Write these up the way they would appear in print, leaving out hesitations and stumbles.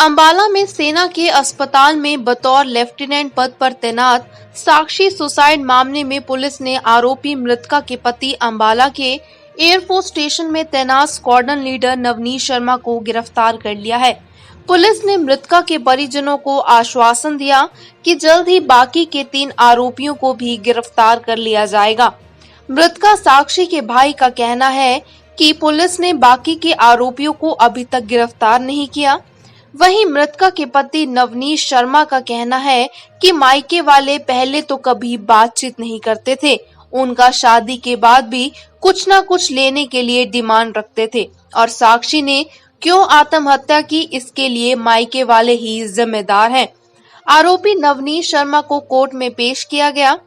अंबाला में सेना के अस्पताल में बतौर लेफ्टिनेंट पद पर तैनात साक्षी सुसाइड मामले में पुलिस ने आरोपी मृतका के पति अंबाला के एयरफोर्स स्टेशन में तैनात स्क्वाड्रन लीडर नवनीत शर्मा को गिरफ्तार कर लिया है। पुलिस ने मृतका के परिजनों को आश्वासन दिया कि जल्द ही बाकी के 3 आरोपियों को भी गिरफ्तार कर लिया जाएगा। मृतका साक्षी के भाई का कहना है कि पुलिस ने बाकी के आरोपियों को अभी तक गिरफ्तार नहीं किया। वहीं मृतका के पति नवनीत शर्मा का कहना है कि मायके वाले पहले तो कभी बातचीत नहीं करते थे, उनका शादी के बाद भी कुछ न कुछ लेने के लिए डिमांड रखते थे और साक्षी ने क्यों आत्महत्या की इसके लिए मायके वाले ही जिम्मेदार हैं। आरोपी नवनीत शर्मा को कोर्ट में पेश किया गया।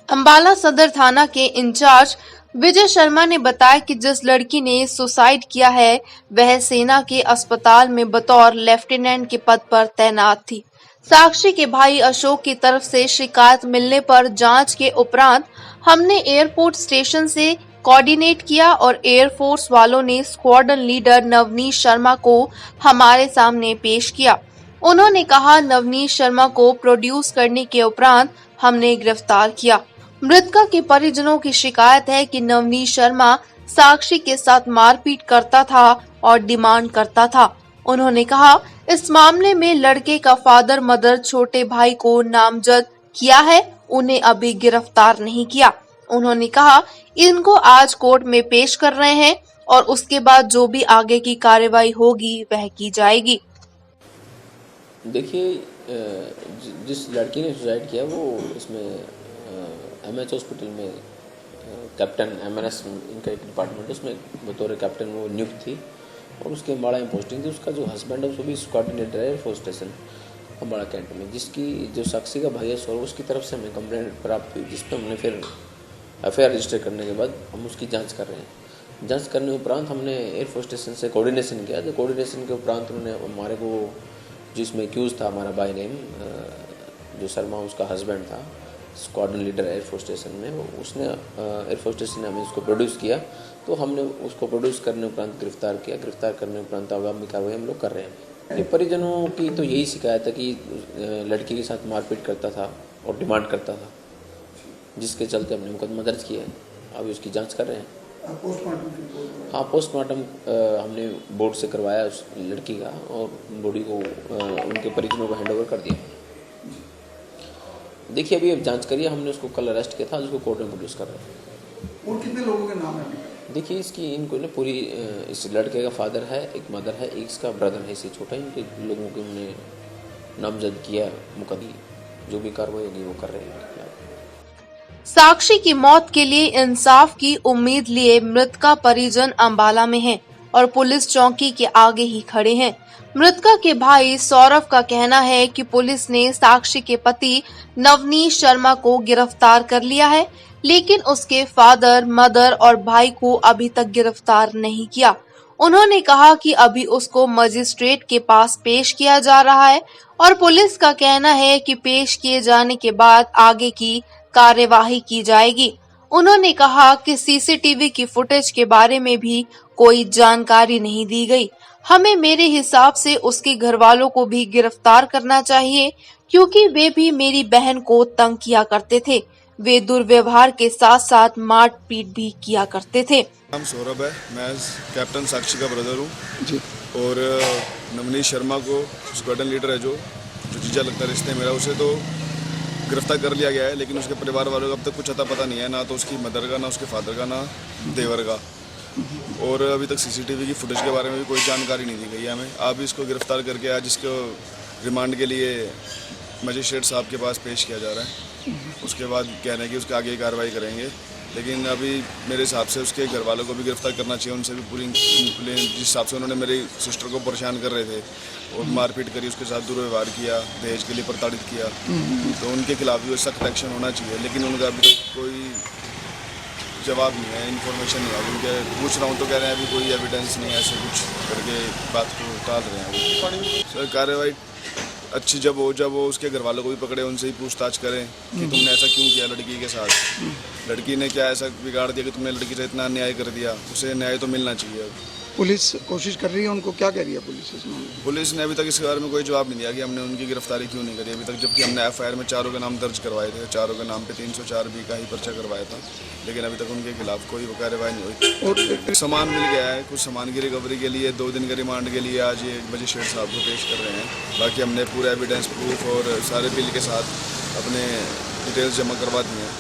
अंबाला सदर थाना के इंचार्ज विजय शर्मा ने बताया कि जिस लड़की ने सुसाइड किया है वह सेना के अस्पताल में बतौर लेफ्टिनेंट के पद पर तैनात थी। साक्षी के भाई अशोक की तरफ से शिकायत मिलने पर जांच के उपरांत हमने एयरपोर्ट स्टेशन से कोऑर्डिनेट किया और एयरफोर्स वालों ने स्क्वाड्रन लीडर नवनीत शर्मा को हमारे सामने पेश किया। उन्होंने कहा नवनीत शर्मा को प्रोड्यूस करने के उपरांत हमने गिरफ्तार किया। मृतका के परिजनों की शिकायत है कि नवनीत शर्मा साक्षी के साथ मारपीट करता था और डिमांड करता था। उन्होंने कहा इस मामले में लड़के का फादर मदर छोटे भाई को नामजद किया है, उन्हें अभी गिरफ्तार नहीं किया। उन्होंने कहा इनको आज कोर्ट में पेश कर रहे हैं और उसके बाद जो भी आगे की कार्रवाई होगी वह की जाएगी। देखिए, जिस लड़की ने सुसाइड किया वो इसमें एमएच हॉस्पिटल में कैप्टन एमएनएस इनका एक डिपार्टमेंट, उसमें बतौर कैप्टन वो नियुक्त थी और उसके अम्बाड़ा में पोस्टिंग थी। उसका जो हस्बैंड है वो भी कोऑर्डिनेटर है एयरफोर्स स्टेशन अम्बाड़ा कैंट में, जिसकी जो साक्षी का भाई है सौरभ, उसकी तरफ से हमें कंप्लेंट प्राप्त हुई, जिस पर हमने फिर एफआईआर रजिस्टर करने के बाद हम उसकी जांच कर रहे हैं। जांच करने के उपरांत हमने एयरफोर्स स्टेशन से कोऑर्डिनेशन किया। तो कोऑर्डिनेशन के उपरांत उन्होंने हमारे को जिसमें एक्यूज था हमारा बाय नेम जो शर्मा उसका हस्बैंड था, स्क्वाड्रन लीडर एयरफोर्स स्टेशन में, उसने एयरफोर्स स्टेशन ने हमें उसको प्रोड्यूस किया। तो हमने उसको प्रोड्यूस करने उपरांत गिरफ्तार किया। गिरफ्तार करने उपरांत आगामी कार्रवाई हम लोग कर रहे हैं। परिजनों की तो यही शिकायत है कि लड़की के साथ मारपीट करता था और डिमांड करता था, जिसके चलते हमने मुकदमा दर्ज किया है। अभी उसकी जाँच कर रहे हैं। हाँ, पोस्टमार्टम हमने बोर्ड से करवाया उस लड़की का और बॉडी को उनके परिजनों को हैंडओवर कर दिया। देखिए, अभी अब जांच करिए। हमने उसको कल अरेस्ट किया था, जिसको कोर्ट में प्रोड्यूस कर रहे हैं। और कितने लोगों के नाम है? देखिए, इसकी इनको ना पूरी इस लड़के का फादर है, एक मदर है, एक इसका ब्रदर है, इससे छोटा। इनके लोगों के हमने नामजद किया मुकदमा। जो भी कार्रवाई होगी वो कर रहे हैं। साक्षी की मौत के लिए इंसाफ की उम्मीद लिए मृतका परिजन अंबाला में हैं और पुलिस चौकी के आगे ही खड़े हैं। मृतका के भाई सौरभ का कहना है कि पुलिस ने साक्षी के पति नवनीत शर्मा को गिरफ्तार कर लिया है, लेकिन उसके फादर, मदर और भाई को अभी तक गिरफ्तार नहीं किया। उन्होंने कहा कि अभी उसको मजिस्ट्रेट के पास पेश किया जा रहा है और पुलिस का कहना है कि पेश किए जाने के बाद आगे की कार्यवाही की जाएगी। उन्होंने कहा कि सीसीटीवी की फुटेज के बारे में भी कोई जानकारी नहीं दी गई। हमें मेरे हिसाब से उसके घर वालों को भी गिरफ्तार करना चाहिए, क्योंकि वे भी मेरी बहन को तंग किया करते थे। वे दुर्व्यवहार के साथ साथ मारपीट भी किया करते थे। नाम सौरभ है, मैं कैप्टन साक्षी का ब्रदर हूँ जी। और नवनीत शर्मा को स्क्वाड्रन लीडर है जो जीजा लगता है रिश्ते मेरा, उसे तो गिरफ्तार कर लिया गया है, लेकिन उसके परिवार वालों का अब तक कुछ अता पता नहीं है, ना तो उसकी मदर का, ना उसके फादर का, ना देवर का। और अभी तक सीसीटीवी की फुटेज के बारे में भी कोई जानकारी नहीं दी गई है हमें। आप इसको गिरफ्तार करके आज इसको रिमांड के लिए मजिस्ट्रेट साहब के पास पेश किया जा रहा है। उसके बाद कह रहे हैं कि उसके आगे कार्रवाई करेंगे, लेकिन अभी मेरे हिसाब से उसके घर वालों को भी गिरफ्तार करना चाहिए। उनसे भी पूरी जिस हिसाब से उन्होंने मेरी सिस्टर को परेशान कर रहे थे और मारपीट करी, उसके साथ दुर्व्यवहार किया, दहेज के लिए प्रताड़ित किया, तो उनके खिलाफ भी सख्त एक्शन होना चाहिए। लेकिन उनका अभी तक कोई जवाब नहीं है, इन्फॉर्मेशन नहीं है। उनके पूछ रहा हूँ तो कह रहे हैं अभी कोई एविडेंस नहीं है, ऐसे कुछ करके बात को टाल रहे हैं। सर, कार्रवाई अच्छी जब वो उसके घर वालों को भी पकड़े, उनसे ही पूछताछ करें कि तुमने ऐसा क्यों किया लड़की के साथ, लड़की ने क्या ऐसा बिगाड़ दिया कि तुमने लड़की से इतना अन्याय कर दिया। उसे न्याय तो मिलना चाहिए। पुलिस कोशिश कर रही है, उनको क्या कह रही है पुलिस इस मामले में? पुलिस ने अभी तक इसके बारे में कोई जवाब नहीं दिया कि हमने उनकी गिरफ्तारी क्यों नहीं करी अभी तक, जबकि हमने एफआईआर में चारों के नाम दर्ज करवाए थे, चारों के नाम पे 304 बी का ही पर्चा करवाया था, लेकिन अभी तक उनके खिलाफ कोई कार्रवाई नहीं हुई। और सामान मिल गया है, कुछ सामान की रिकवरी के लिए 2 दिन के रिमांड के लिए आज 1 बजे शेख साहब को पेश कर रहे हैं। बाकी हमने पूरा एविडेंस प्रूफ और सारे बिल के साथ अपने डिटेल्स जमा करवा दिए हैं।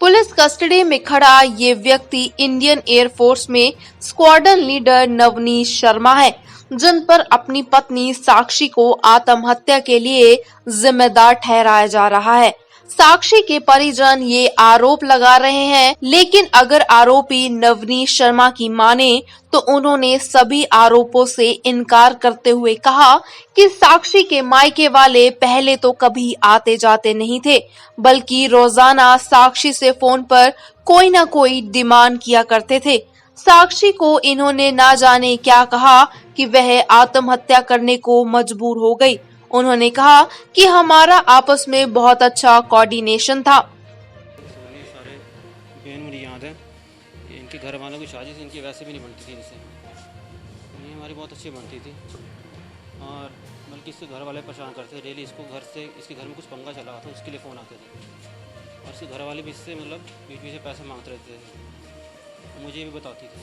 पुलिस कस्टडी में खड़ा ये व्यक्ति इंडियन एयरफोर्स में स्क्वाड्रन लीडर नवनीत शर्मा है, जिन पर अपनी पत्नी साक्षी को आत्महत्या के लिए जिम्मेदार ठहराया जा रहा है। साक्षी के परिजन ये आरोप लगा रहे हैं, लेकिन अगर आरोपी नवनीत शर्मा की माने तो उन्होंने सभी आरोपों से इनकार करते हुए कहा कि साक्षी के मायके वाले पहले तो कभी आते जाते नहीं थे, बल्कि रोजाना साक्षी से फोन पर कोई ना कोई डिमांड किया करते थे। साक्षी को इन्होंने ना जाने क्या कहा कि वह आत्महत्या करने को मजबूर हो गई। उन्होंने कहा कि हमारा आपस में बहुत अच्छा कोऑर्डिनेशन था। ये सारे बहन मुझे याद है, इनके घर वालों की शादी से इनकी वैसे भी नहीं बनती थी इनसे, ये हमारी बहुत अच्छी बनती थी। और बल्कि इसके घर वाले परेशान करते थे डेली, इसको घर से, इसके घर में कुछ पंगा चला हुआ था, उसके लिए फ़ोन आते थे और इसके घर वाले भी इससे मतलब बीच बीच में पैसे मांगते रहते थे, मुझे भी बताती थी।